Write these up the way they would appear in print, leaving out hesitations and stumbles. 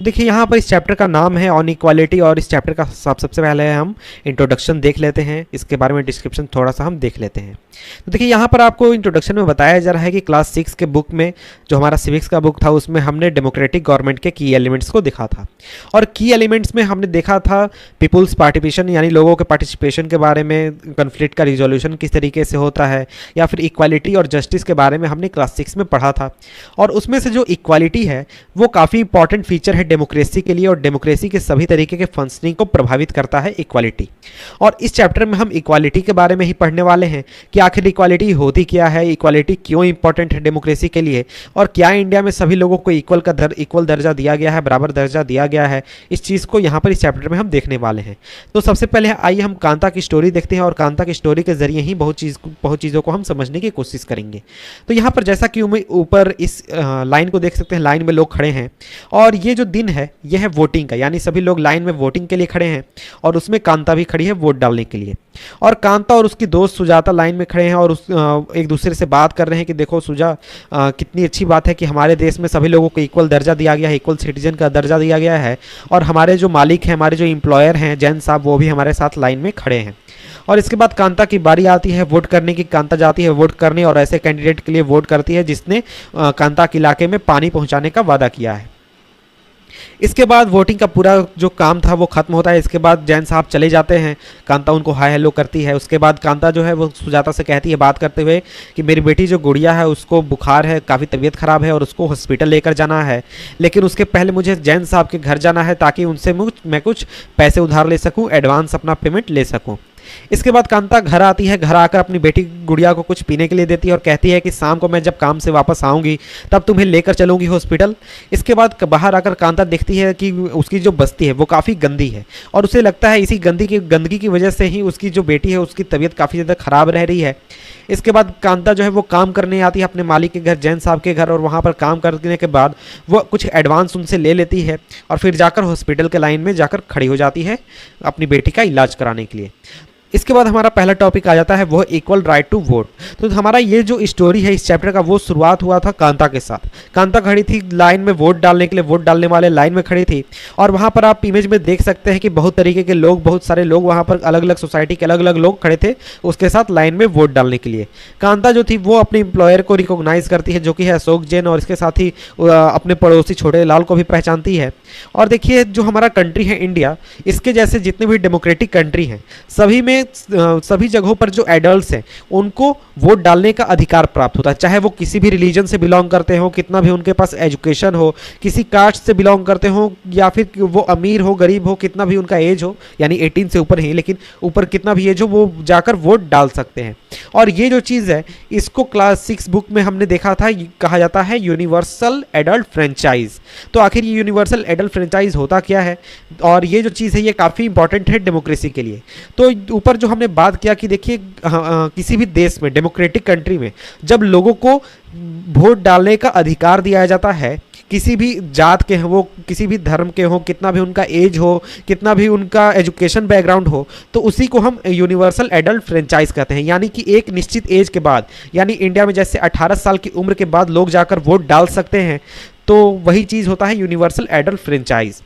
देखिए यहाँ पर इस चैप्टर का नाम है ऑन इक्वालिटी, और इस चैप्टर का सबसे पहले हम इंट्रोडक्शन देख लेते हैं, इसके बारे में डिस्क्रिप्शन थोड़ा सा हम देख लेते हैं। तो देखिए यहाँ पर आपको इंट्रोडक्शन में बताया जा रहा है कि क्लास 6 के बुक में, जो हमारा सिविक्स का बुक था, उसमें हमने डेमोक्रेटिक गवर्नमेंट के की एलिमेंट्स को देखा था। और की एलिमेंट्स में हमने देखा था पीपुल्स पार्टिसिपेशन, यानी लोगों के पार्टिसिपेशन के बारे में, कन्फ्लिक्ट का रिजोल्यूशन किस तरीके से होता है, या फिर इक्वालिटी और जस्टिस के बारे में हमने क्लास 6 में पढ़ा था। और उसमें से जो इक्वालिटी है वो काफ़ी इंपॉर्टेंट फीचर है डेमोक्रेसी के लिए, और डेमोक्रेसी के सभी तरीके के फंक्शनिंग को प्रभावित करता है इक्वालिटी। और इस चैप्टर में हम इक्वालिटी के बारे में ही पढ़ने वाले हैं कि आखिर इक्वालिटी होती क्या है, इक्वालिटी क्यों इंपॉर्टेंट है डेमोक्रेसी के लिए, और क्या इंडिया में सभी लोगों को इक्वल दर्जा दिया गया है, बराबर दर्जा दिया गया है। इस चीज़ को यहाँ पर इस चैप्टर में हम देखने वाले हैं। तो सबसे पहले आइए हम कांता की स्टोरी देखते हैं, और कांता की स्टोरी के जरिए ही बहुत चीज़ों को हम समझने की कोशिश करेंगे। तो यहाँ पर जैसा कि ऊपर इस लाइन को देख सकते हैं, लाइन में लोग खड़े हैं, और ये जो दिन है यह है वोटिंग का, यानी सभी लोग लाइन में वोटिंग के लिए खड़े हैं, और उसमें कांता भी खड़ी है वोट डालने के लिए। और कांता और उसकी दोस्त सुजाता लाइन में खड़े हैं, और एक दूसरे से बात कर रहे हैं कि देखो सुजा, कितनी अच्छी बात है कि हमारे देश में सभी लोगों को इक्वल दर्जा दिया गया है, इक्वल सिटीजन का दर्जा दिया गया है, और हमारे जो मालिक हैं, हमारे जो एम्प्लॉयर हैं जैन साहब, वो भी हमारे साथ लाइन में खड़े हैं। और इसके बाद कांता की बारी आती है वोट करने की। कांता जाती है वोट करने, और ऐसे कैंडिडेट के लिए वोट करती है जिसने कांता के इलाके में पानी पहुंचाने का वादा किया है। इसके बाद वोटिंग का पूरा जो काम था वो खत्म होता है। इसके बाद जैन साहब चले जाते हैं, कांता उनको हाय हेलो करती है। उसके बाद कांता जो है वो सुजाता से कहती है बात करते हुए कि मेरी बेटी जो गुड़िया है उसको बुखार है, काफ़ी तबीयत ख़राब है, और उसको हॉस्पिटल लेकर जाना है, लेकिन उसके पहले मुझे जैन साहब के घर जाना है ताकि उनसे मैं कुछ पैसे उधार ले सकूँ, एडवांस अपना पेमेंट ले सकूँ। इसके बाद कांता घर आती है, घर आकर अपनी बेटी गुड़िया को कुछ पीने के लिए देती है, और कहती है कि शाम को मैं जब काम से वापस आऊँगी तब तुम्हें लेकर चलूँगी हॉस्पिटल। इसके बाद बाहर आकर कांता देखती है कि उसकी जो बस्ती है वो काफ़ी गंदी है, और उसे लगता है इसी गंदगी की वजह से ही उसकी जो बेटी है उसकी तबीयत काफ़ी ज़्यादा ख़राब रह रही है। इसके बाद कांता जो है वो काम करने आती है अपने मालिक के घर, जैन साहब के घर, और वहाँ पर काम करने के बाद वो कुछ एडवांस उनसे ले लेती है, और फिर जाकर हॉस्पिटल के लाइन में जाकर खड़ी हो जाती है अपनी बेटी का इलाज कराने के लिए। इसके बाद हमारा पहला टॉपिक आ जाता है वो इक्वल राइट टू वोट। तो हमारा ये जो स्टोरी है इस चैप्टर का, वो शुरुआत हुआ था कांता के साथ। कांता खड़ी थी लाइन में वोट डालने के लिए, वोट डालने वाले लाइन में खड़ी थी, और वहाँ पर आप इमेज में देख सकते हैं कि बहुत तरीके के लोग, बहुत सारे लोग वहाँ पर, अलग अलग सोसाइटी के अलग अलग लोग खड़े थे उसके साथ लाइन में वोट डालने के लिए। कांता जो थी वो अपने एम्प्लॉयर को रिकॉग्नाइज करती है, जो कि है अशोक जैन, और इसके साथ ही अपने पड़ोसी छोटे लाल को भी पहचानती है। और देखिए जो हमारा कंट्री है इंडिया, इसके जैसे जितने भी डेमोक्रेटिक कंट्री हैं सभी जगहों पर जो एडल्ट्स हैं उनको वोट डालने का अधिकार प्राप्त होता है, चाहे वो किसी भी रिलीजन से बिलोंग करते हो, कितना भी उनके पास एजुकेशन हो, किसी कास्ट से बिलोंग करते हो, या फिर वो अमीर हो, गरीब हो, कितना भी उनका एज हो, यानी 18 से ऊपर ही, लेकिन ऊपर कितना भी एज हो, वो जाकर वोट डाल सकते हैं। और ये जो चीज़ है इसको क्लास 6 बुक में हमने देखा था, कहा जाता है यूनिवर्सल एडल्ट फ्रेंचाइज। तो आखिर ये यूनिवर्सल एडल्ट फ्रेंचाइज होता क्या है, और ये जो चीज़ है ये काफ़ी इंपॉर्टेंट है डेमोक्रेसी के लिए। तो ऊपर जो हमने बात किया कि देखिए किसी भी देश में, डेमोक्रेटिक कंट्री में, जब लोगों को वोट डालने का अधिकार दिया जाता है, किसी भी जात के हो, किसी भी धर्म के हो, कितना भी उनका एज हो, कितना भी उनका एजुकेशन बैकग्राउंड हो, तो उसी को हम यूनिवर्सल एडल्ट फ्रेंचाइज कहते हैं। यानी कि एक निश्चित एज के बाद, यानी इंडिया में जैसे 18 साल की उम्र के बाद लोग जाकर वोट डाल सकते हैं, तो वही चीज़ होता है यूनिवर्सल एडल्ट फ्रेंचाइज।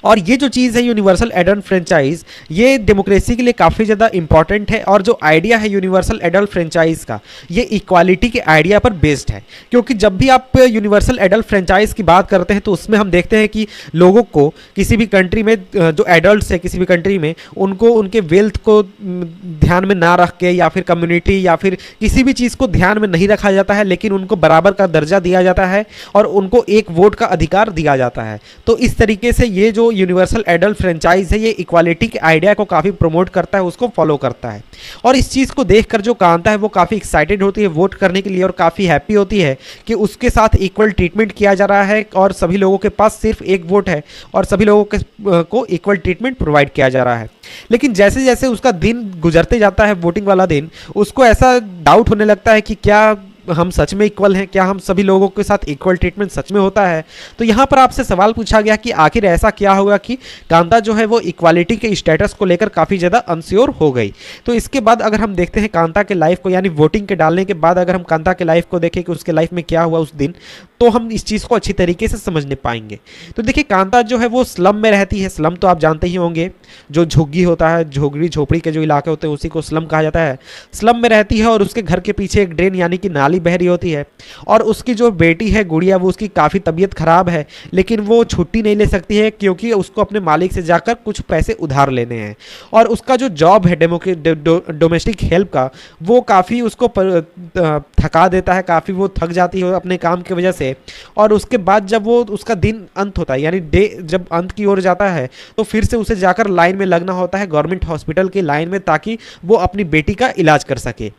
और ये जो चीज़ है यूनिवर्सल एडल्ट फ्रेंचाइज, ये डेमोक्रेसी के लिए काफ़ी ज़्यादा इंपॉर्टेंट है। और जो आइडिया है यूनिवर्सल एडल्ट फ्रेंचाइज का, ये इक्वालिटी के आइडिया पर बेस्ड है। क्योंकि जब भी आप यूनिवर्सल एडल्ट फ्रेंचाइज की बात करते हैं तो उसमें हम देखते हैं कि लोगों को किसी भी कंट्री में, जो एडल्ट्स है किसी भी कंट्री में, उनको उनके वेल्थ को ध्यान में ना रख के, या फिर कम्युनिटी या फिर किसी भी चीज़ को ध्यान में नहीं रखा जाता है, लेकिन उनको बराबर का दर्जा दिया जाता है और उनको एक वोट का अधिकार दिया जाता है। तो इस तरीके से ये जो यूनिवर्सल एडल्ट फ्रेंचाइज है ये इक्वालिटी के आइडिया को काफ़ी प्रमोट करता है, उसको फॉलो करता है। और इस चीज़ को देखकर जो कांता है वो काफ़ी एक्साइटेड होती है वोट करने के लिए, और काफ़ी हैप्पी होती है कि उसके साथ इक्वल ट्रीटमेंट किया जा रहा है, और सभी लोगों के पास सिर्फ एक वोट है, और सभी लोगों को इक्वल ट्रीटमेंट प्रोवाइड किया जा रहा है। लेकिन जैसे जैसे उसका दिन गुजरते जाता है, वोटिंग वाला दिन, उसको ऐसा डाउट होने लगता है कि क्या हम सच में इक्वल हैं, क्या हम सभी लोगों के साथ इक्वल ट्रीटमेंट सच में होता है। तो यहाँ पर आपसे सवाल पूछा गया कि आखिर ऐसा क्या होगा कि कांता जो है वो इक्वालिटी के स्टेटस को लेकर काफ़ी ज़्यादा अनश्योर हो गई। तो इसके बाद अगर हम देखते हैं कांता के लाइफ को, यानी वोटिंग के डालने के बाद अगर हम कांता के लाइफ को देखें कि उसके लाइफ में क्या हुआ उस दिन, तो हम इस चीज़ को अच्छी तरीके से समझने पाएंगे। तो देखिए कांता जो है वो स्लम में रहती है। स्लम तो आप जानते ही होंगे, जो झुग्गी होता है, झोगड़ी झोपड़ी के जो इलाके होते हैं उसी को स्लम कहा जाता है। स्लम में रहती है और उसके घर के पीछे एक ड्रेन यानी कि नाली बह रही होती है, और उसकी जो बेटी है गुड़िया, वो उसकी काफ़ी तबीयत खराब है, लेकिन वो छुट्टी नहीं ले सकती है क्योंकि उसको अपने मालिक से जाकर कुछ पैसे उधार लेने हैं। और उसका जो जॉब है डोमेस्टिक हेल्प का, वो काफ़ी उसको थका देता है, काफ़ी वो थक जाती है अपने काम की वजह से। और उसके बाद जब वो उसका दिन अंत होता है, यानी डे जब अंत की ओर जाता है, तो फिर से उसे जाकर लाइन में लगना होता है गवर्नमेंट हॉस्पिटल की लाइन में, ताकि वो अपनी बेटी का इलाज कर सके।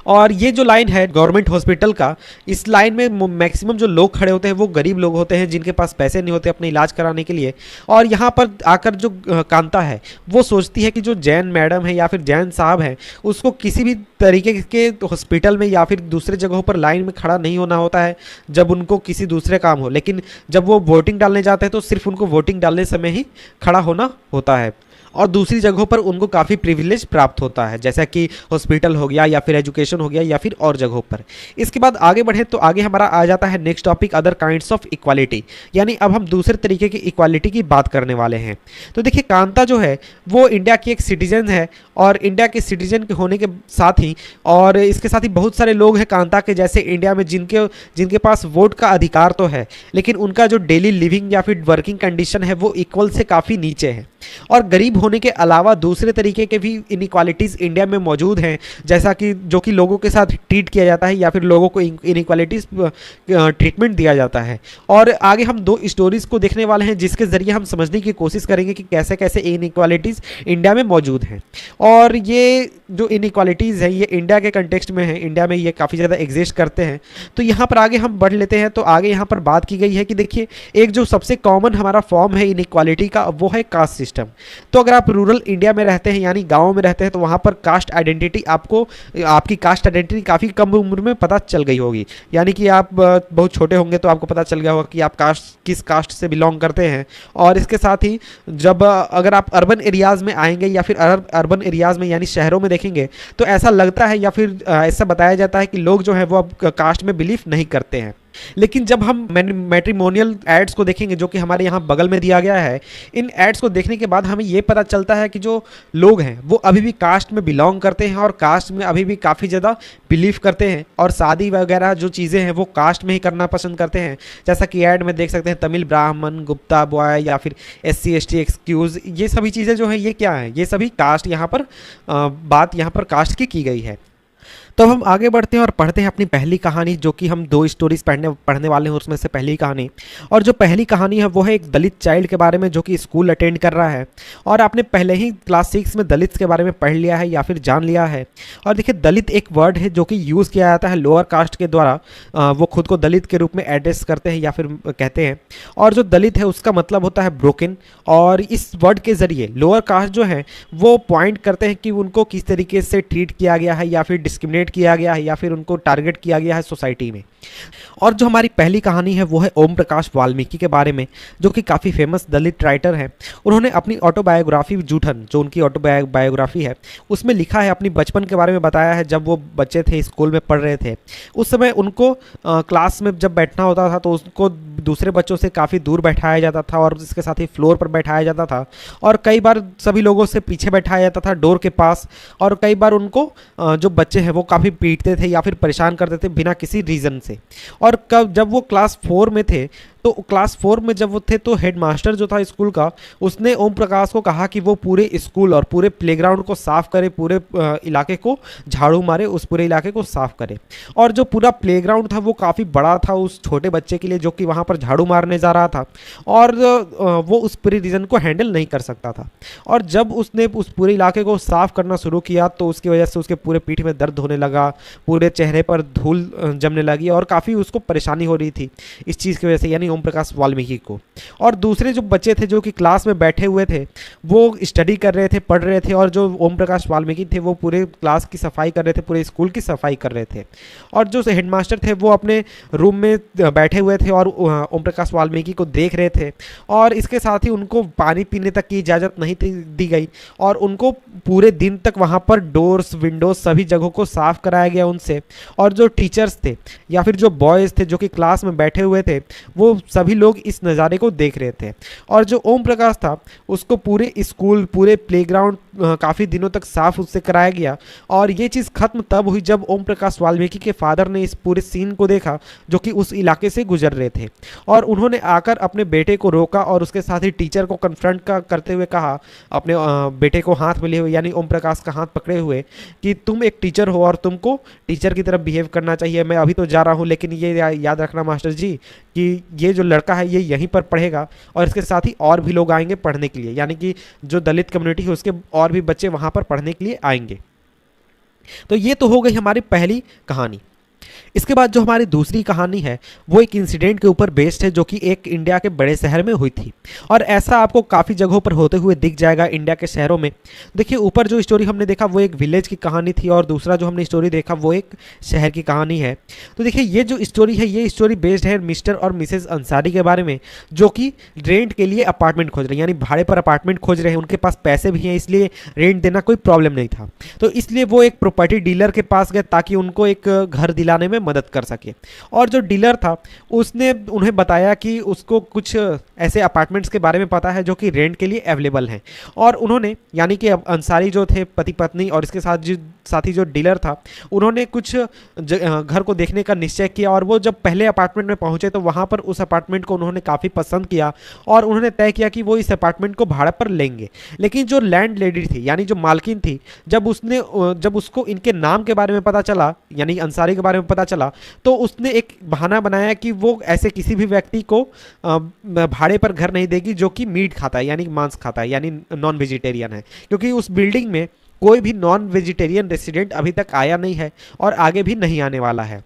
और ये जो लाइन है गवर्नमेंट हॉस्पिटल का, इस लाइन में मैक्सिमम जो लोग खड़े होते हैं वो गरीब लोग होते हैं जिनके पास पैसे नहीं होते अपने इलाज कराने के लिए। और यहाँ पर आकर जो कांता है वो सोचती है कि जो जैन मैडम है या फिर जैन साहब हैं, उसको किसी भी तरीके के हॉस्पिटल में या फिर दूसरे जगहों पर लाइन में खड़ा नहीं होना होता है जब उनको किसी दूसरे काम हो, लेकिन जब वो वोटिंग डालने जाते हैं तो सिर्फ उनको वोटिंग डालने समय ही खड़ा होना होता है। और दूसरी जगहों पर उनको काफ़ी प्रिविलेज प्राप्त होता है, जैसा कि हॉस्पिटल हो गया या फिर एजुकेशन हो गया या फिर और जगहों पर। इसके बाद आगे बढ़े तो आगे हमारा आ जाता है next topic, other kinds of equality, यानी अब हम दूसरे तरीके की इक्वालिटी की बात करने वाले हैं। तो देखिए कांता जो है वो इंडिया की एक सिटीजन है, और इंडिया के सिटीजन के होने के साथ ही और इसके साथ ही बहुत सारे लोग हैं कांता के जैसे इंडिया में जिनके पास वोट का अधिकार तो है, लेकिन उनका जो डेली लिविंग या फिर वर्किंग कंडीशन है वो इक्वल से काफ़ी नीचे है। और गरीब होने के अलावा दूसरे तरीके के भी इनइक्वालिटीज़ इंडिया में मौजूद हैं, जैसा कि जो कि लोगों के साथ ट्रीट किया जाता है या फिर लोगों को इनइक्वालिटीज़ ट्रीटमेंट दिया जाता है। और आगे हम दो स्टोरीज़ को देखने वाले हैं जिसके ज़रिए हम समझने की कोशिश करेंगे कि कैसे कैसे इनइक्वालिटीज़ इंडिया में मौजूद हैं। और ये जो इनइक्वालिटीज़ हैं ये इंडिया के कंटेक्स्ट में है, इंडिया में ये काफ़ी ज़्यादा एग्जिस्ट करते हैं। तो यहाँ पर आगे हम बढ़ लेते हैं। तो आगे यहाँ पर बात की गई है कि देखिए एक जो सबसे कॉमन हमारा फॉर्म है इनइक्वालिटी का वो है कास्ट सिस्टम। तो अगर आप रूरल इंडिया में रहते हैं यानी गाँव में रहते हैं तो वहाँ पर कास्ट आइडेंटिटी आपकी कास्ट आइडेंटिटी काफ़ी कम उम्र में पता चल गई होगी, यानी कि आप बहुत छोटे होंगे तो आपको पता चल गया होगा कि आप किस कास्ट से बिलोंग करते हैं। और इसके साथ ही जब अगर आप अर्बन एरियाज़ में आएंगे या फिर अर्बन एरियाज़ में यानी शहरों में देखेंगे तो ऐसा लगता है या फिर ऐसा बताया जाता है कि लोग जो है वो अब कास्ट में बिलीव नहीं करते हैं। लेकिन जब हम मैट्रिमोनियल एड्स को देखेंगे जो कि हमारे यहाँ बगल में दिया गया है, इन एड्स को देखने के बाद हमें ये पता चलता है कि जो लोग हैं वो अभी भी कास्ट में बिलोंग करते हैं और कास्ट में अभी भी काफ़ी ज़्यादा बिलीव करते हैं, और शादी वगैरह जो चीज़ें हैं वो कास्ट में ही करना पसंद करते हैं। जैसा कि ऐड में देख सकते हैं तमिल ब्राह्मण, गुप्ता बॉय या फिर SC ST एक्सक्यूज़, ये सभी चीज़ें जो हैं ये क्या है, ये सभी कास्ट यहाँ पर बात यहाँ पर कास्ट की गई है। तो हम आगे बढ़ते हैं और पढ़ते हैं अपनी पहली कहानी, जो कि हम दो स्टोरीज पढ़ने वाले हैं उसमें से पहली कहानी। और जो पहली कहानी है वो है एक दलित चाइल्ड के बारे में जो कि स्कूल अटेंड कर रहा है, और आपने पहले ही क्लास 6 में दलित के बारे में पढ़ लिया है या फिर जान लिया है। और देखिए दलित एक वर्ड है जो कि यूज़ किया जाता है लोअर कास्ट के द्वारा, वो खुद को दलित के रूप में एड्रेस करते हैं या फिर कहते हैं। और जो दलित है उसका मतलब होता है ब्रोकन, और इस वर्ड के ज़रिए लोअर कास्ट जो है वो पॉइंट करते हैं कि उनको किस तरीके से ट्रीट किया गया है या फिर डिस्क्रिमिनेट किया गया है या फिर उनको टारगेट किया गया है सोसाइटी में। और जो हमारी पहली कहानी है वो है ओम प्रकाश वाल्मीकि के बारे में, जो कि काफ़ी फेमस दलित राइटर हैं। उन्होंने अपनी ऑटोबायोग्राफी जूठन, जो उनकी ऑटोबायोग्राफी है, उसमें लिखा है, अपनी बचपन के बारे में बताया है। जब वो बच्चे थे, स्कूल में पढ़ रहे थे, उस समय उनको क्लास में जब बैठना होता था तो उसको दूसरे बच्चों से काफ़ी दूर बैठाया जाता था और इसके साथ ही फ्लोर पर बैठाया जाता था, और कई बार सभी लोगों से पीछे बैठाया जाता था डोर के पास। और कई बार उनको जो बच्चे हैं वो काफ़ी पीटते थे या फिर परेशान करते थे बिना किसी रीज़न से। और जब वो क्लास 4 में थे, तो क्लास 4 में जब वो थे तो हेडमास्टर जो था स्कूल का, उसने ओम प्रकाश को कहा कि वो पूरे स्कूल और पूरे प्लेग्राउंड को साफ़ करे, पूरे इलाके को झाड़ू मारे, उस पूरे इलाके को साफ़ करे। और जो पूरा प्लेग्राउंड था वो काफ़ी बड़ा था उस छोटे बच्चे के लिए जो कि वहाँ पर झाड़ू मारने जा रहा था, और वो उस पूरे रीजन को हैंडल नहीं कर सकता था। और जब उसने उस पूरे इलाके को साफ़ करना शुरू किया तो उसकी वजह से उसके पूरे पीठ में दर्द होने लगा, पूरे चेहरे पर धूल जमने लगी और काफ़ी उसको परेशानी हो रही थी इस चीज़ की वजह से। यानी ओम प्रकाश वाल्मीकि को। और दूसरे जो बच्चे थे जो कि क्लास में बैठे हुए थे वो स्टडी कर रहे थे, पढ़ रहे थे, और जो ओम प्रकाश वाल्मीकि थे वो पूरे क्लास की सफाई कर रहे थे, पूरे स्कूल की सफाई कर रहे थे। और जो हेडमास्टर थे वो अपने रूम में बैठे हुए थे और ओम प्रकाश वाल्मीकि को देख रहे थे। और इसके साथ ही उनको पानी पीने तक की इजाज़त नहीं दी गई और उनको पूरे दिन तक वहाँ पर डोर्स, विंडोज सभी जगहों को साफ कराया गया उनसे। और जो टीचर्स थे या फिर जो बॉयज़ थे जो कि क्लास में बैठे हुए थे वो सभी लोग इस नज़ारे को देख रहे थे। और जो ओम प्रकाश था उसको पूरे स्कूल, पूरे प्लेग्राउंड काफ़ी दिनों तक साफ उससे कराया गया। और ये चीज़ खत्म तब हुई जब ओम प्रकाश वाल्मीकि के फादर ने इस पूरे सीन को देखा जो कि उस इलाके से गुजर रहे थे। और उन्होंने आकर अपने बेटे को रोका और उसके साथ ही टीचर को कन्फ्रंट करते हुए कहा, अपने बेटे को हाथ में लिए हुए यानी ओम प्रकाश का हाथ पकड़े हुए, कि तुम एक टीचर हो और तुमको टीचर की तरफ बिहेव करना चाहिए। मैं अभी तो जा रहा हूँ, लेकिन ये याद रखना मास्टर जी कि ये जो लड़का है ये यहीं पर पढ़ेगा और इसके साथ ही और भी लोग आएंगे पढ़ने के लिए, यानी कि जो दलित कम्युनिटी है उसके और भी बच्चे वहाँ पर पढ़ने के लिए आएंगे। तो ये तो हो गई हमारी पहली कहानी। इसके बाद जो हमारी दूसरी कहानी है वो एक इंसिडेंट के ऊपर बेस्ड है जो कि एक इंडिया के बड़े शहर में हुई थी। और ऐसा आपको काफ़ी जगहों पर होते हुए दिख जाएगा इंडिया के शहरों में। देखिए, ऊपर जो स्टोरी हमने देखा वो एक विलेज की कहानी थी और दूसरा जो हमने स्टोरी देखा वो एक शहर की कहानी है। तो देखिए, ये जो स्टोरी है ये स्टोरी बेस्ड है मिस्टर और मिसेज अंसारी के बारे में, जो कि रेंट के लिए अपार्टमेंट खोज रहे हैं, यानी भाड़े पर अपार्टमेंट खोज रहे हैं। उनके पास पैसे भी हैं इसलिए रेंट देना कोई प्रॉब्लम नहीं था। तो इसलिए वो एक प्रॉपर्टी डीलर के पास गए ताकि उनको एक घर दिलाने में मदद कर सके। और जो डीलर था उसने उन्हें बताया कि उसको कुछ ऐसे अपार्टमेंट्स के बारे में पता है जो कि रेंट के लिए अवेलेबल हैं। और उन्होंने, यानी कि अंसारी जो थे पति पत्नी और इसके साथ ही जो डीलर था, उन्होंने कुछ घर को देखने का निश्चय किया। और वो जब पहले अपार्टमेंट में पहुंचे तो वहां पर उस अपार्टमेंट को उन्होंने काफ़ी पसंद किया और उन्होंने तय किया कि वो इस अपार्टमेंट को भाड़े पर लेंगे। लेकिन जो लैंड लेडी थी यानी जो मालकिन थी, जब उसको इनके नाम के बारे में पता चला, यानी अंसारी के बारे में पता चला, तो उसने एक बहाना बनाया कि वो ऐसे किसी भी व्यक्ति को भाड़े पर घर नहीं देगी जो कि मीट खाता है, यानी मांस खाता है, यानी नॉन वेजिटेरियन है। क्योंकि उस बिल्डिंग में कोई भी नॉन वेजिटेरियन रेसिडेंट अभी तक आया नहीं है और आगे भी नहीं आने वाला है।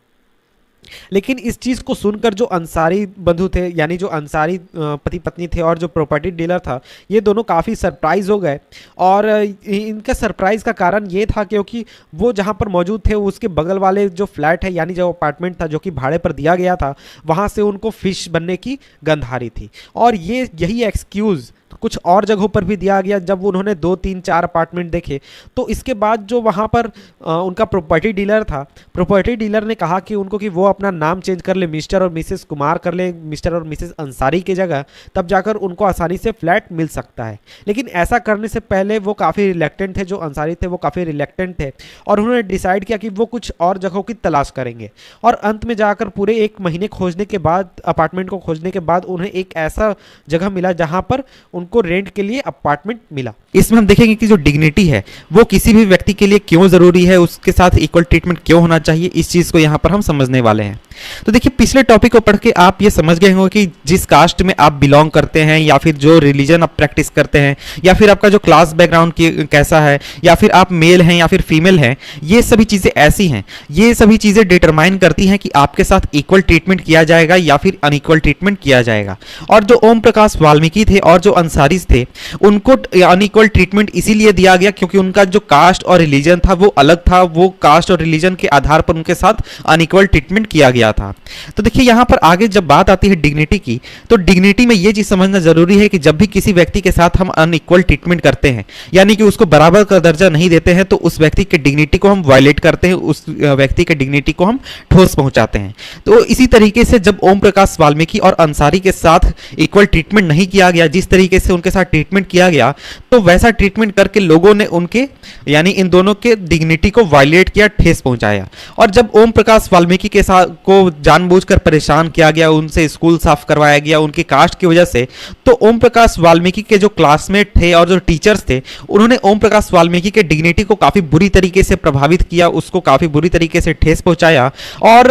लेकिन इस चीज़ को सुनकर जो अंसारी बंधु थे, यानी जो अंसारी पति पत्नी थे और जो प्रॉपर्टी डीलर था, ये दोनों काफ़ी सरप्राइज हो गए। और इनका सरप्राइज का कारण ये था क्योंकि वो जहाँ पर मौजूद थे उसके बगल वाले जो फ्लैट है, यानी जो अपार्टमेंट था जो कि भाड़े पर दिया गया था, वहाँ से उनको फिश बनने की गंध आ रही थी। और यही एक्सक्यूज़ कुछ और जगहों पर भी दिया गया। जब उन्होंने 2, 3, 4 अपार्टमेंट देखे तो इसके बाद जो वहाँ पर उनका प्रॉपर्टी डीलर था, प्रॉपर्टी डीलर ने कहा कि उनको कि वो अपना नाम चेंज कर ले, मिस्टर और मिसेस कुमार कर ले, मिस्टर और मिसेस अंसारी की जगह, तब जाकर उनको आसानी से फ्लैट मिल सकता है। लेकिन ऐसा करने से पहले वो काफ़ी रिलेक्टेंट थे, जो अंसारी थे वो काफ़ी रिलेक्टेंट थे और उन्होंने डिसाइड किया कि वो कुछ और जगहों की तलाश करेंगे। और अंत में जाकर पूरे 1 महीने खोजने के बाद, अपार्टमेंट को खोजने के बाद, उन्हें एक ऐसा जगह मिला जहाँ पर उनको रेंट के लिए अपार्टमेंट मिला। इसमें हम देखेंगे कि जो डिग्निटी है वो किसी भी व्यक्ति के लिए क्यों जरूरी है, उसके साथ इक्वल ट्रीटमेंट क्यों होना चाहिए, इस चीज को यहाँ पर हम समझने वाले हैं। तो देखिए, पिछले टॉपिक को पढ़ के आप ये समझ गए होंगे कि जिस कास्ट में आप बिलोंग करते हैं या फिर जो रिलीजन आप प्रैक्टिस करते हैं या फिर आपका जो क्लास बैकग्राउंड कैसा है या फिर आप मेल हैं या फिर फीमेल हैं, ये सभी चीज़ें ऐसी हैं, ये सभी चीज़ें डिटरमाइन करती हैं कि आपके साथ इक्वल ट्रीटमेंट किया जाएगा या फिर अनइक्वल ट्रीटमेंट किया जाएगा। और जो ओम प्रकाश वाल्मीकि थे और जो अंसारीज थे, उनको अनइक्वल ट्रीटमेंट इसीलिए दिया गया क्योंकि उनका जो कास्ट और रिलीजन था वो अलग था। वो कास्ट और रिलीजन के आधार पर उनके साथ अनइक्वल ट्रीटमेंट किया गया था। तो देखिए, यहां पर आगे जब बात आती है डिग्निटी की, तो डिग्निटी में यह चीज समझना जरूरी है कि जब भी किसी व्यक्ति के साथ हम अनइक्वल ट्रीटमेंट करते हैं, यानी कि उसको बराबर का दर्जा नहीं देते हैं, तो उस व्यक्ति के डिग्निटी को हम वायलेट करते हैं, उस व्यक्ति के डिग्निटी को हम ठोस पहुंचाते हैं। तो इसी तरीके से जब ओम प्रकाश वाल्मीकि और अंसारी के साथ इक्वल ट्रीटमेंट नहीं किया गया, जिस तरीके से उनके साथ ट्रीटमेंट किया गया, तो वैसा ट्रीटमेंट करके लोगों ने उनके, यानी इन दोनों के डिग्निटी को वायलेट किया, ठेस पहुंचाया। और जब ओम प्रकाश वाल्मीकि के साथ को जानबूझकर परेशान किया गया, उनसे स्कूल साफ करवाया गया उनकी कास्ट की वजह से, तो ओम प्रकाश वाल्मीकि के जो क्लासमेट थे और जो टीचर्स थे, उन्होंने ओम प्रकाश वाल्मीकि के डिग्निटी को काफी बुरी तरीके से प्रभावित किया, उसको काफी बुरी तरीके से ठेस पहुंचाया और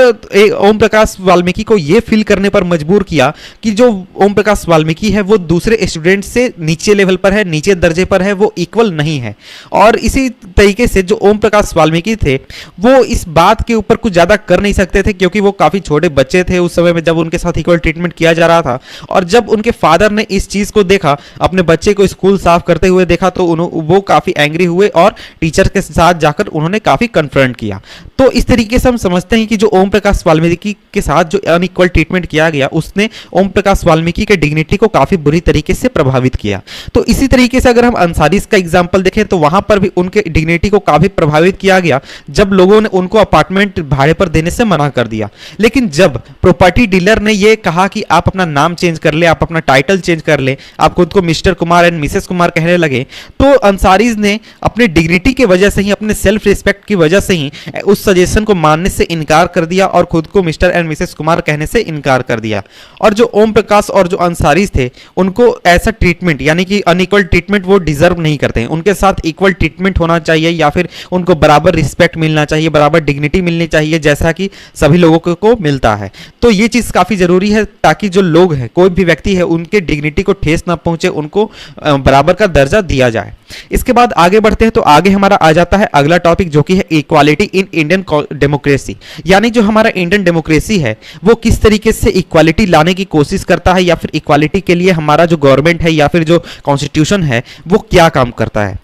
ओम प्रकाश वाल्मीकि को यह फील करने पर मजबूर किया कि जो ओम प्रकाश वाल्मीकि है वो दूसरे स्टूडेंट से नीचे लेवल पर है, नीचे दर्जे पर है, वो इक्वल नहीं है। और इसी तरीके से जो ओम प्रकाश वाल्मीकि थे वो इस बात के ऊपर कुछ ज्यादा कर नहीं सकते थे क्योंकि वो काफ़ी छोटे बच्चे थे उस समय में जब उनके साथ इक्वल ट्रीटमेंट किया जा रहा था, और जब उनके फादर ने इस चीज़ को देखा, अपने बच्चे को स्कूल साफ करते हुए देखा, तो वो काफ़ी एंग्री हुए और टीचर के साथ जाकर उन्होंने काफ़ी कन्फ्रंट किया। तो इस तरीके से हम समझते हैं कि जो ओम प्रकाश वाल्मीकि के साथ जो अनइक्वल ट्रीटमेंट किया गया, उसने ओम प्रकाश वाल्मीकि के डिग्निटी को काफ़ी बुरी तरीके से प्रभावित किया। तो इसी तरीके से अगर हम अंसारीज का एग्जाम्पल देखें तो वहां पर भी उनके डिग्निटी को काफ़ी प्रभावित किया गया जब लोगों ने उनको अपार्टमेंट भाड़े पर देने से मना कर दिया। लेकिन जब प्रॉपर्टी डीलर ने यह कहा कि आप अपना नाम चेंज कर ले, आप अपना टाइटल चेंज कर ले, आप खुद को mister Kumar and Mrs Kumar कहने लगे, तो अंसारीज ने अपने डिग्निटी की वजह से ही, अपने सेल्फ रिस्पेक्ट की वजह से ही उस सजेशन को मानने से इनकार कर दिया और खुद को मिस्टर एंड मिसेस कुमार कहने से इनकार कर दिया। और जो ओम प्रकाश और जो अंसारीज थे, उनको ऐसा ट्रीटमेंट यानी कि अनइक्वल ट्रीटमेंट वो डिजर्व नहीं करते हैं। उनके साथ इक्वल ट्रीटमेंट होना चाहिए या फिर उनको बराबर रिस्पेक्ट मिलना चाहिए, बराबर डिग्निटी मिलनी चाहिए जैसा कि सभी लोगों को मिलता है। तो ये चीज़ काफ़ी ज़रूरी है ताकि जो लोग हैं, कोई भी व्यक्ति है, उनके डिग्निटी को ठेस ना पहुंचे, उनको बराबर का दर्जा दिया जाए। इसके बाद आगे बढ़ते हैं तो आगे हमारा आ जाता है अगला टॉपिक जो कि है इक्वालिटी इन इंडियन डेमोक्रेसी। यानी जो हमारा इंडियन डेमोक्रेसी है वो किस तरीके से इक्वालिटी लाने की कोशिश करता है, या फिर इक्वालिटी के लिए हमारा जो गवर्नमेंट है या फिर जो कॉन्स्टिट्यूशन है वो क्या काम करता है।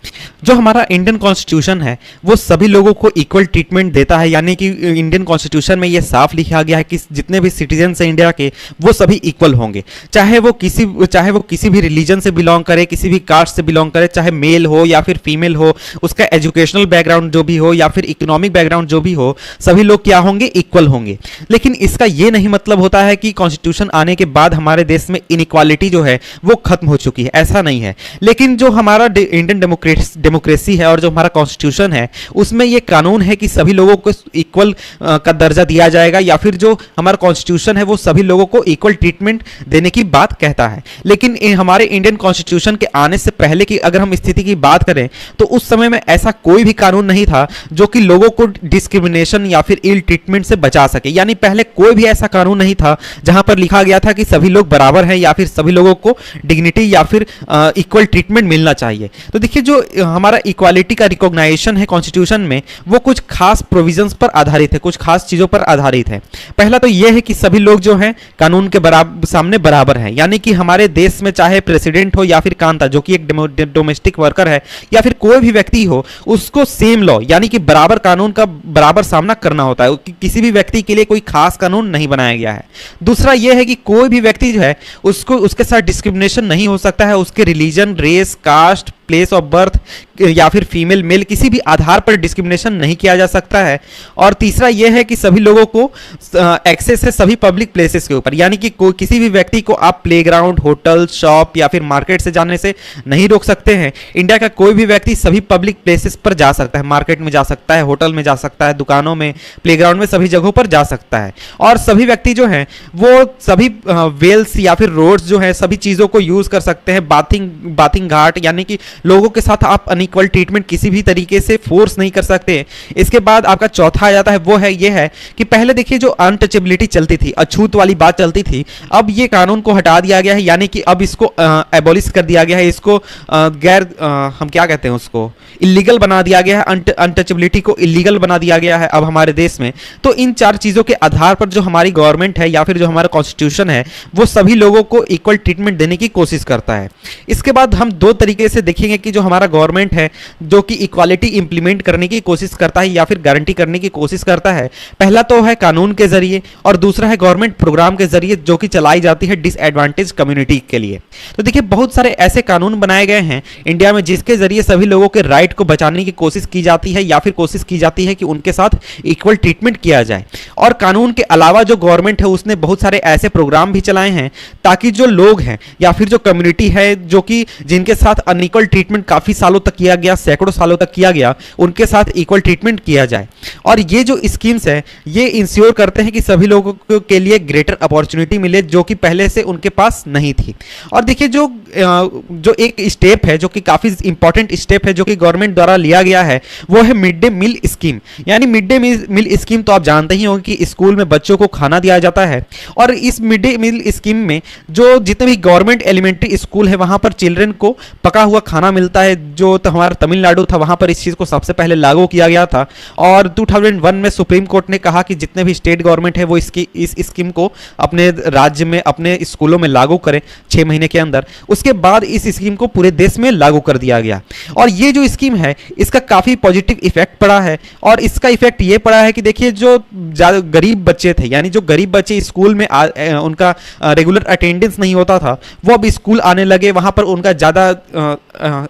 जो हमारा इंडियन कॉन्स्टिट्यूशन है वो सभी लोगों को इक्वल ट्रीटमेंट देता है, यानी कि इंडियन कॉन्स्टिट्यूशन में ये साफ लिखा गया है कि जितने भी सिटीजन हैं इंडिया के वो सभी इक्वल होंगे, चाहे वो किसी भी रिलीजन से बिलोंग करे, किसी भी कास्ट से बिलोंग करे, चाहे मेल हो या फिर फीमेल हो, उसका एजुकेशनल बैकग्राउंड जो भी हो या फिर इकोनॉमिक बैकग्राउंड जो भी हो, सभी लोग क्या होंगे, इक्वल होंगे। लेकिन इसका यह नहीं मतलब होता है कि कॉन्स्टिट्यूशन आने के बाद हमारे देश में इनइक्वालिटी जो है वो खत्म हो चुकी है, ऐसा नहीं है। लेकिन जो हमारा इंडियन डेमोक्रेसी है और जो हमारा कॉन्स्टिट्यूशन है उसमें यह कानून है कि सभी लोगों को इक्वल का दर्जा दिया जाएगा, या फिर जो हमारा कॉन्स्टिट्यूशन है वो सभी लोगों को इक्वल ट्रीटमेंट देने की बात कहता है। लेकिन हमारे इंडियन कॉन्स्टिट्यूशन के आने से पहले की अगर हम स्थिति की बात करें तो उस समय में ऐसा कोई भी कानून नहीं था जो कि लोगों को डिस्क्रिमिनेशन या फिर इल ट्रीटमेंट से बचा सके। यानी पहले कोई भी ऐसा कानून नहीं था जहां पर लिखा गया था कि सभी लोग बराबर हैं या फिर सभी लोगों को डिग्निटी या फिर इक्वल ट्रीटमेंट मिलना चाहिए। तो देखिए जो हमारा इक्वालिटी का रिकॉग्नाइजेशन है कॉन्स्टिट्यूशन में वो कुछ खास प्रोविजंस पर आधारित है, कुछ खास चीजों पर आधारित है। पहला तो यह है कि सभी लोग जो हैं कानून के सामने बराबर हैं, यानी कि हमारे देश में चाहे प्रेसिडेंट हो या फिर कांता जो कि एक डोमेस्टिक वर्कर है या फिर कोई भी व्यक्ति हो, उसको सेम लॉ यानी कि बराबर कानून का बराबर सामना करना होता है। किसी भी व्यक्ति के लिए कोई खास कानून नहीं बनाया गया है। दूसरा यह है कि कोई भी व्यक्ति जो है उसके साथ डिस्क्रिमिनेशन नहीं हो सकता है, उसके religion, race, caste, place of birth या फिर फीमेल मेल किसी भी आधार पर डिस्क्रिमिनेशन नहीं किया जा सकता है। और तीसरा यह है कि सभी लोगों को एक्सेस है सभी पब्लिक प्लेसेस के ऊपर, यानी कि किसी भी व्यक्ति को आप प्लेग्राउंड, होटल, शॉप या फिर मार्केट से जाने से नहीं रोक सकते हैं। इंडिया का कोई भी व्यक्ति सभी पब्लिक प्लेसेस पर जा सकता है, मार्केट में जा सकता है, होटल में जा सकता है, दुकानों में, प्लेग्राउंड में, सभी जगहों पर जा सकता है। और सभी व्यक्ति जो हैं वो सभी वेल्स या फिर रोड्स जो है सभी चीज़ों को यूज़ कर सकते हैं। बाथिंग घाट, यानी कि लोगों के साथ आप अनइक्वल ट्रीटमेंट किसी भी तरीके से फोर्स नहीं कर सकते। इसके बाद आपका चौथा आ जाता है, वो है ये है कि पहले देखिए जो अनटचेबिलिटी चलती थी, अछूत वाली बात चलती थी, अब ये कानून को हटा दिया गया है, यानी कि अब इसको एबॉलिश कर दिया गया है, इसको हम क्या कहते हैं उसको इलीगल बना दिया गया है, अनटचेबिलिटी को इलीगल बना दिया गया है अब हमारे देश में। तो इन चार चीज़ों के आधार पर जो हमारी गवर्नमेंट है या फिर जो हमारा कॉन्स्टिट्यूशन है वो सभी लोगों को इक्वल ट्रीटमेंट देने की कोशिश करता है। इसके बाद हम दो तरीके से देखेंगे कि जो हमारा गवर्नमेंट है जो कि इक्वालिटी इंप्लीमेंट करने की कोशिश करता है या फिर गारंटी करने की कोशिश करता है। पहला तो है कानून के जरिए और दूसरा है गवर्नमेंट प्रोग्राम के जरिए जो कि चलाई जाती है डिसएडवांटेज कम्युनिटी के लिए। तो देखिए बहुत सारे ऐसे कानून बनाए गए हैं इंडिया में जिसके जरिए सभी लोगों के राइट को बचाने की कोशिश की जाती है या फिर कोशिश की जाती है कि उनके साथ इक्वल ट्रीटमेंट किया जाए। और कानून के अलावा जो गवर्नमेंट है उसने बहुत सारे ऐसे प्रोग्राम भी चलाए हैं ताकि जो लोग हैं या फिर जो कम्युनिटी है जो कि जिनके साथ अनइक्वल ट्रीटमेंट काफी सालों तक किया गया, सैकड़ों सालों तक किया गया, उनके साथ इक्वल ट्रीटमेंट किया जाए। और ये जो स्कीम्स है ये इंश्योर करते हैं कि सभी लोगों के लिए ग्रेटर अपॉर्चुनिटी मिले जो कि पहले से उनके पास नहीं थी। और देखिए जो एक स्टेप है जो कि काफी इंपॉर्टेंट स्टेप है जो कि गवर्नमेंट द्वारा लिया गया है वो है मिड डे मील स्कीम। यानी मिड डे मील स्कीम तो आप जानते ही होंगे कि स्कूल में बच्चों को खाना दिया जाता है और इस मिड डे मील स्कीम में जो जितने भी गवर्नमेंट एलिमेंट्री स्कूल है वहां पर चिल्ड्रन को पका हुआ खाना खाना मिलता है, जो तो हमारा तमिलनाडु था वहाँ पर इस चीज़ को सबसे पहले लागू किया गया था। और 2001 में सुप्रीम कोर्ट ने कहा कि जितने भी स्टेट गवर्नमेंट है वो इस स्कीम को अपने राज्य में अपने स्कूलों में लागू करें 6 महीने के अंदर। उसके बाद इस स्कीम को पूरे देश में लागू कर दिया गया। और ये जो स्कीम है इसका काफ़ी पॉजिटिव इफेक्ट पड़ा है। और इसका इफेक्ट ये पड़ा है कि देखिए जो गरीब बच्चे थे, यानी जो गरीब बच्चे स्कूल में उनका रेगुलर अटेंडेंस नहीं होता था, वो अब स्कूल आने लगे, वहाँ पर उनका ज़्यादा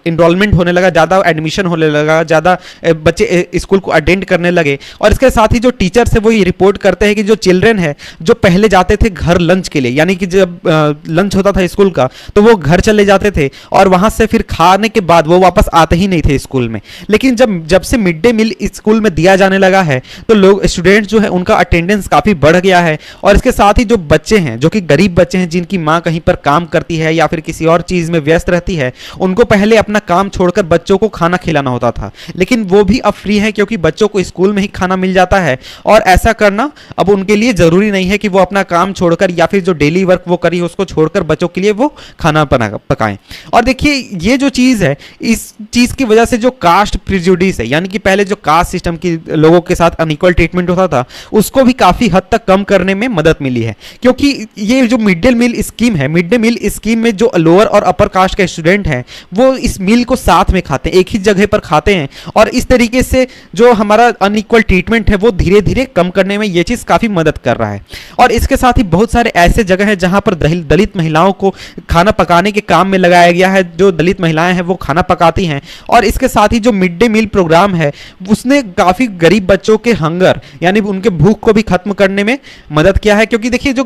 इनरोलमेंट होने लगा, ज़्यादा एडमिशन होने लगा, ज़्यादा बच्चे स्कूल को अटेंड करने लगे। और इसके साथ ही जो टीचर्स है वो ये रिपोर्ट करते हैं कि जो चिल्ड्रन है जो पहले जाते थे घर लंच के लिए, यानी कि जब लंच होता था स्कूल का तो वो घर चले जाते थे और वहाँ से फिर खाने के बाद वो वापस आते ही नहीं थे स्कूल में। लेकिन जब से मिड डे मील स्कूल में दिया जाने लगा है तो लोग स्टूडेंट्स जो है उनका अटेंडेंस काफ़ी बढ़ गया है। और इसके साथ ही जो बच्चे हैं जो कि गरीब बच्चे हैं, जिनकी माँ कहीं पर काम करती है या फिर किसी और चीज़ में व्यस्त रहती है, उनको पहले अपना काम छोड़कर बच्चों को खाना खिलाना होता था, लेकिन वो भी अब फ्री है क्योंकि बच्चों को स्कूल में ही खाना मिल जाता है। और ऐसा करना अब उनके लिए ज़रूरी नहीं है कि वो अपना काम छोड़कर या फिर जो डेली वर्क वो करी उसको छोड़कर बच्चों के लिए वो खाना पकाएं। और देखिए ये जो चीज़ है, इस चीज़ की वजह से जो कास्ट प्रिजुडिस है, यानी कि पहले जो कास्ट सिस्टम की लोगों के साथ अनइक्वल ट्रीटमेंट होता था, उसको भी काफ़ी हद तक कम करने में मदद मिली है। क्योंकि ये जो मिड डे मील स्कीम है, मिड डे मील स्कीम में जो लोअर और अपर कास्ट के स्टूडेंट हैं वो इस मील को साथ में खाते हैं, एक ही जगह पर खाते हैं। और इस तरीके से जो हमारा अनइक्वल ट्रीटमेंट है वो धीरे धीरे कम करने में ये चीज़ काफ़ी मदद कर रहा है। और इसके साथ ही बहुत सारे ऐसे जगह हैं जहाँ पर दलित महिलाओं को खाना पकाने के काम में लगाया गया है। जो दलित महिलाएं हैं वो खाना पकाती हैं। और इसके साथ ही जो मिड डे मील प्रोग्राम है उसने काफ़ी गरीब बच्चों के हंगर यानी उनके भूख को भी खत्म करने में मदद किया है। क्योंकि देखिए जो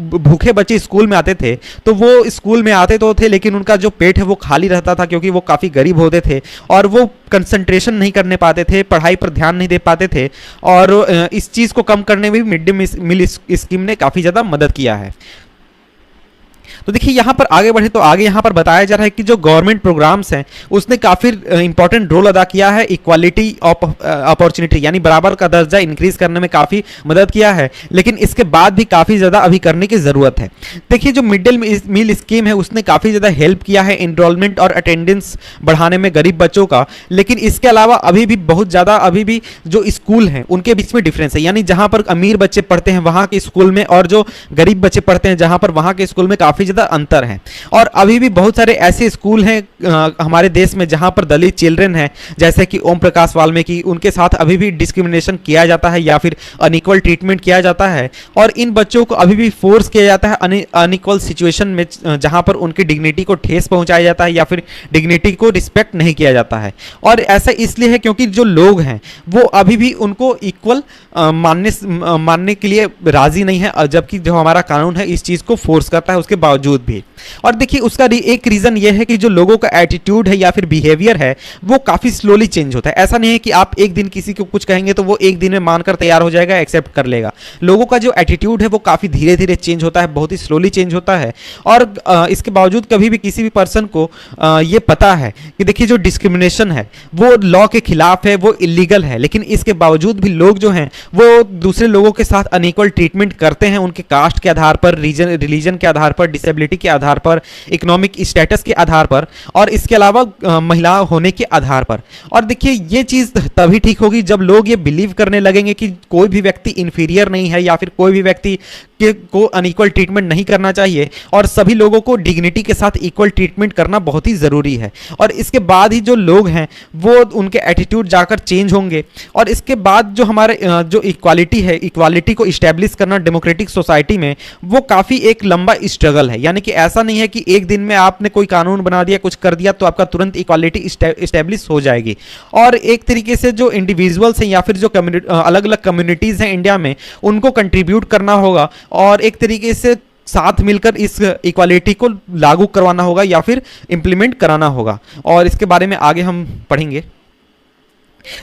भूखे बच्चे स्कूल में आते थे तो वो स्कूल में आते तो थे, लेकिन उनका जो पेट है वो खाली रहता था क्योंकि वो काफ़ी गरीब होते थे और वो कंसंट्रेशन नहीं करने पाते थे, पढ़ाई पर ध्यान नहीं दे पाते थे। और इस चीज़ को कम करने में भी मिड डे मील स्कीम ने काफ़ी ज़्यादा मदद किया है। तो देखिए यहाँ पर आगे बढ़े तो आगे यहाँ पर बताया जा रहा है कि जो गवर्नमेंट प्रोग्राम्स हैं उसने काफ़ी इंपॉर्टेंट रोल अदा किया है इक्वालिटी ऑफ अपॉर्चुनिटी, यानी बराबर का दर्जा इंक्रीज करने में काफ़ी मदद किया है। लेकिन इसके बाद भी काफ़ी ज़्यादा अभी करने की ज़रूरत है। देखिए जो मिड डे मील स्कीम है उसने काफ़ी ज़्यादा हेल्प किया है इनरोलमेंट और अटेंडेंस बढ़ाने में गरीब बच्चों का। लेकिन इसके अलावा अभी भी बहुत ज़्यादा अभी भी जो स्कूल हैं उनके बीच में डिफरेंस है, यानी जहाँ पर अमीर बच्चे पढ़ते हैं वहाँ के स्कूल में और जो गरीब बच्चे पढ़ते हैं जहाँ पर वहाँ के स्कूल में काफ़ी ज़्यादा अंतर है। और अभी भी बहुत सारे ऐसे स्कूल हैं हमारे देश में जहां पर दलित चिल्ड्रन हैं, जैसे कि ओम प्रकाश वाल्मीकि, उनके साथ अभी भी डिस्क्रिमिनेशन किया जाता है या फिर अनइक्वल ट्रीटमेंट किया जाता है। और इन बच्चों को अभी भी फोर्स किया जाता है अनइक्वल सिचुएशन में जहां पर उनकी डिग्निटी को ठेस पहुंचाया जाता है या फिर डिग्निटी को रिस्पेक्ट नहीं किया जाता है। और ऐसा इसलिए है क्योंकि जो लोग हैं वो अभी भी उनको इक्वल मानने के लिए राजी नहीं है, जबकि जो हमारा कानून है इस चीज़ को फोर्स करता है उसके बावजूद भी। और देखिए उसका एक रीज़न ये है कि जो लोगों का एटीट्यूड है या फिर बिहेवियर है वो काफ़ी स्लोली चेंज होता है। ऐसा नहीं है कि आप एक दिन किसी को कुछ कहेंगे तो वो एक दिन में मानकर तैयार हो जाएगा, एक्सेप्ट कर लेगा। लोगों का जो एटीट्यूड है वो काफ़ी धीरे धीरे चेंज होता है, बहुत ही स्लोली चेंज होता है। और इसके बावजूद कभी भी किसी भी पर्सन को ये पता है कि देखिए जो डिस्क्रिमिनेशन है वो लॉ के खिलाफ है, वो इलीगल है, लेकिन इसके बावजूद भी लोग जो हैं वो दूसरे लोगों के साथ अनइक्वल ट्रीटमेंट करते हैं उनके कास्ट के आधार पर, रिलीजन के आधार पर, डिसेबिलिटी के आधार पर, इकोनॉमिक स्टेटस के आधार पर और इसके अलावा महिला होने के आधार पर। और देखिए ये चीज़ तभी ठीक होगी जब लोग ये बिलीव करने लगेंगे कि कोई भी व्यक्ति इन्फीरियर नहीं है या फिर कोई भी व्यक्ति को अनइक्वल ट्रीटमेंट नहीं करना चाहिए और सभी लोगों को डिग्निटी के साथ इक्वल ट्रीटमेंट करना बहुत ही ज़रूरी है। और इसके बाद ही जो लोग हैं वो उनके एटीट्यूड जाकर चेंज होंगे। और इसके बाद जो हमारे जो इक्वालिटी है, इक्वालिटी को इस्टेब्लिश करना डेमोक्रेटिक सोसाइटी में वो काफ़ी एक लंबा स्ट्रगल है। यानी कि ऐसा नहीं है कि एक दिन में आपने कोई कानून बना दिया, कुछ कर दिया तो आपका तुरंत इक्वालिटी इस्टेब्लिश हो जाएगी। और एक तरीके से जो इंडिविजुअल्स हैं या फिर जो अलग अलग कम्युनिटीज़ हैं इंडिया में उनको कंट्रीब्यूट करना होगा और एक तरीके से साथ मिलकर इस इक्वालिटी को लागू करवाना होगा या फिर इम्प्लीमेंट कराना होगा। और इसके बारे में आगे हम पढ़ेंगे।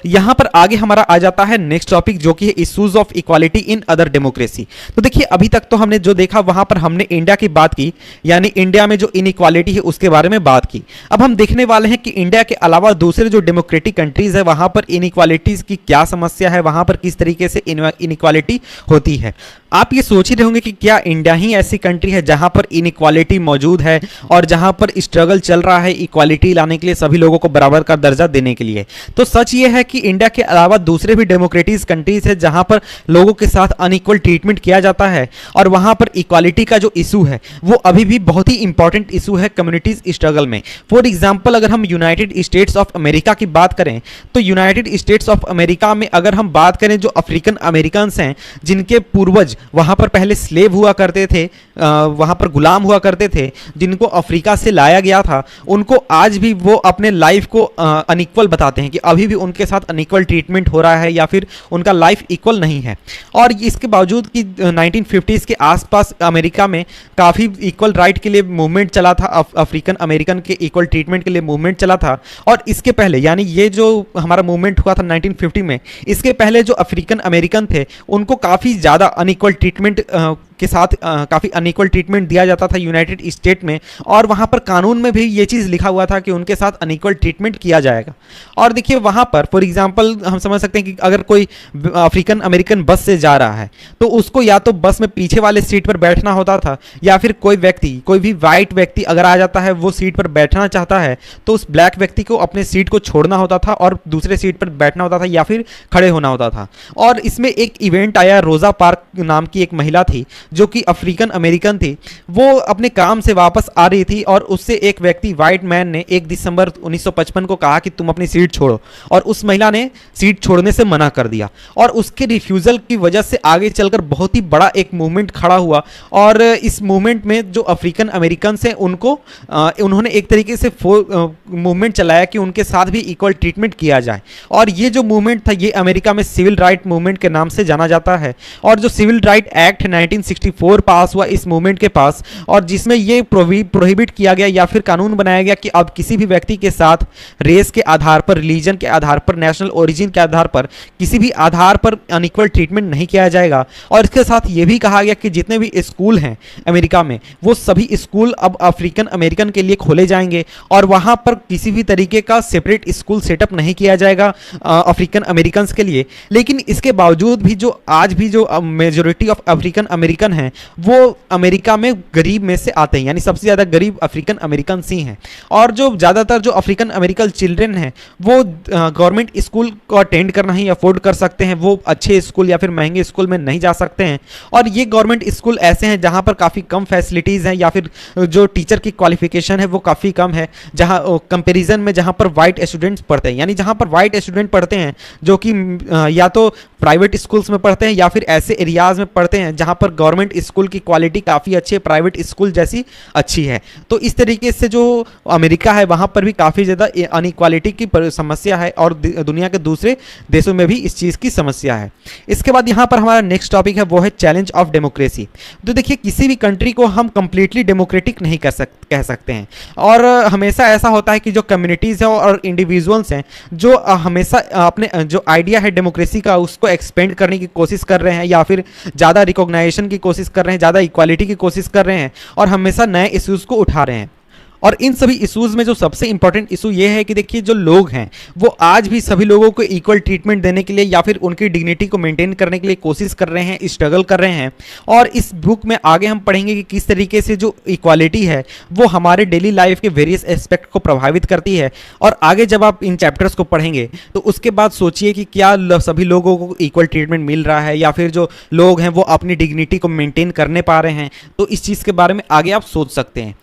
यहां पर आगे हमारा आ जाता है नेक्स्ट टॉपिक, जो कि है issues of equality in other democracy. तो देखिए अभी तक तो हमने जो देखा वहां पर हमने इंडिया की बात की, यानी इंडिया में जो इनइक्वालिटी है उसके बारे में बात की। अब हम देखने वाले हैं कि इंडिया के अलावा दूसरे जो डेमोक्रेटिक कंट्रीज है वहां पर इनइक्वालिटीज की क्या समस्या है, वहां पर किस तरीके से इनइक्वालिटी होती है। आप ये सोच ही रहे होंगे कि क्या इंडिया ही ऐसी कंट्री है जहां पर इनइक्वालिटी मौजूद है और जहां पर स्ट्रगल चल रहा है इक्वालिटी लाने के लिए, सभी लोगों को बराबर का दर्जा देने के लिए। तो सच ये है कि इंडिया के अलावा दूसरे भी डेमोक्रेटिक कंट्रीज है जहां पर लोगों के साथ अनइक्वल ट्रीटमेंट किया जाता है और वहां पर इक्वालिटी का जो इशू है वो अभी भी बहुत ही इंपॉर्टेंट इशू है कम्युनिटीज स्ट्रगल में। फॉर एग्जाम्पल अगर हम यूनाइटेड स्टेट्स ऑफ अमेरिका की बात करें तो यूनाइटेड स्टेट्स ऑफ अमेरिका में अगर हम बात करें जो अफ्रीकन अमेरिकन हैं जिनके पूर्वज वहां पर पहले स्लेव हुआ करते थे, वहां पर गुलाम हुआ करते थे, जिनको अफ्रीका से लाया गया था, उनको आज भी वो अपने लाइफ को अनइक्वल बताते हैं कि अभी भी उनके साथ अनइक्वल ट्रीटमेंट हो रहा है या फिर उनका लाइफ इक्वल नहीं है। और इसके बावजूद कि 1950s के आसपास अमेरिका में काफ़ी इक्वल राइट के लिए मूवमेंट चला था, अफ्रीकन अमेरिकन के इक्वल ट्रीटमेंट के लिए मूवमेंट चला था। और इसके पहले यानी ये जो हमारा मूवमेंट हुआ था 1950 में, इसके पहले जो अफ्रीकन अमेरिकन थे उनको काफ़ी ज़्यादा अनइक्वल ट्रीटमेंट के साथ काफ़ी अनइक्वल ट्रीटमेंट दिया जाता था यूनाइटेड स्टेट में, और वहाँ पर कानून में भी ये चीज़ लिखा हुआ था कि उनके साथ अनइक्वल ट्रीटमेंट किया जाएगा। और देखिए वहाँ पर फॉर एग्जांपल हम समझ सकते हैं कि अगर कोई अफ्रीकन अमेरिकन बस से जा रहा है तो उसको या तो बस में पीछे वाले सीट पर बैठना होता था, या फिर कोई व्यक्ति, कोई भी वाइट व्यक्ति अगर आ जाता है वो सीट पर बैठना चाहता है तो उस ब्लैक व्यक्ति को अपने सीट को छोड़ना होता था और दूसरे सीट पर बैठना होता था या फिर खड़े होना होता था। और इसमें एक इवेंट आया, रोज़ा पार्क नाम की एक महिला थी जो कि अफ्रीकन अमेरिकन थी, वो अपने काम से वापस आ रही थी और उससे एक व्यक्ति वाइट मैन ने 1 दिसंबर 1955 को कहा कि तुम अपनी सीट छोड़ो, और उस महिला ने सीट छोड़ने से मना कर दिया। और उसके रिफ्यूज़ल की वजह से आगे चलकर बहुत ही बड़ा एक मूवमेंट खड़ा हुआ, और इस मूवमेंट में जो अफ्रीकन अमेरिकन हैं उनको उन्होंने एक तरीके से मूवमेंट चलाया कि उनके साथ भी इक्वल ट्रीटमेंट किया जाए। और ये जो मूवमेंट था ये अमेरिका में सिविल राइट मूवमेंट के नाम से जाना जाता है। और जो सिविल राइट एक्ट 1964 पास हुआ इस मूवमेंट के पास, और जिसमें ये प्रोहिबिट किया गया या फिर कानून बनाया गया कि अब किसी भी व्यक्ति के साथ रेस के आधार पर, रिलीजन के आधार पर, नेशनल ओरिजिन के आधार पर, किसी भी आधार पर अनइक्वल ट्रीटमेंट नहीं किया जाएगा। और इसके साथ ये भी कहा गया कि जितने भी स्कूल हैं अमेरिका में वो सभी स्कूल अब अफ्रीकन अमेरिकन के लिए खोले जाएंगे और वहाँ पर किसी भी तरीके का सेपरेट स्कूल सेटअप नहीं किया जाएगा अफ्रीकन अमेरिकन के लिए। लेकिन इसके बावजूद भी जो आज भी जो मेजोरिटी ऑफ अफ्रीकन अमेरिकन हैं वो अमेरिका में गरीब में से आते हैं, यानी सबसे ज़्यादा गरीब अफ्रीकन अमेरिकन ही हैं। और जो ज़्यादातर जो अफ्रीकन अमेरिकन चिल्ड्रन हैं वो गवर्नमेंट स्कूल को अटेंड करना ही अफोर्ड कर सकते हैं, वो अच्छे स्कूल या फिर महंगे स्कूल में नहीं जा सकते हैं। और ये गवर्नमेंट स्कूल ऐसे हैं जहाँ पर काफ़ी कम फैसिलिटीज़ हैं या फिर जो टीचर की क्वालिफिकेशन है वो काफ़ी कम है, जहाँ कंपेरिजन में जहाँ पर वाइट स्टूडेंट्स पढ़ते हैं, यानी जहाँ पर वाइट स्टूडेंट पढ़ते हैं जो कि या तो प्राइवेट स्कूल्स में पढ़ते हैं या फिर ऐसे एरियाज़ में पढ़ते हैं जहाँ पर गवर्नमेंट स्कूल की क्वालिटी काफ़ी अच्छी है, प्राइवेट स्कूल जैसी अच्छी है। तो इस तरीके से जो अमेरिका है वहाँ पर भी काफ़ी ज़्यादा अनइक्वालिटी की समस्या है और दुनिया के दूसरे देशों में भी इस चीज़ की समस्या है। इसके बाद यहाँ पर हमारा नेक्स्ट टॉपिक है वो है चैलेंज ऑफ डेमोक्रेसी। तो देखिए किसी भी कंट्री को हम कंप्लीटली डेमोक्रेटिक नहीं कह सकते हैं, और हमेशा ऐसा होता है कि जो कम्युनिटीज़ हैं और इंडिविजुअल्स हैं जो हमेशा अपने जो आइडिया है डेमोक्रेसी का उसको एक्सपेंड करने की कोशिश कर रहे हैं या फिर ज़्यादा रिकॉग्नाइजेशन की कोशिश कर रहे हैं, ज़्यादा इक्वालिटी की कोशिश कर रहे हैं और हमेशा नए इश्यूज़ को उठा रहे हैं। और इन सभी इश्यूज़ में जो सबसे इंपॉर्टेंट इशू ये है कि देखिए जो लोग हैं वो आज भी सभी लोगों को इक्वल ट्रीटमेंट देने के लिए या फिर उनकी डिग्निटी को मेंटेन करने के लिए कोशिश कर रहे हैं, स्ट्रगल कर रहे हैं। और इस बुक में आगे हम पढ़ेंगे कि किस तरीके से जो इक्वालिटी है वो हमारे डेली लाइफ के वेरियस एस्पेक्ट को प्रभावित करती है। और आगे जब आप इन चैप्टर्स को पढ़ेंगे तो उसके बाद सोचिए कि क्या सभी लोगों को इक्वल ट्रीटमेंट मिल रहा है या फिर जो लोग हैं वो अपनी डिग्निटी को मेंटेन करने पा रहे हैं। तो इस चीज़ के बारे में आगे आप सोच सकते हैं।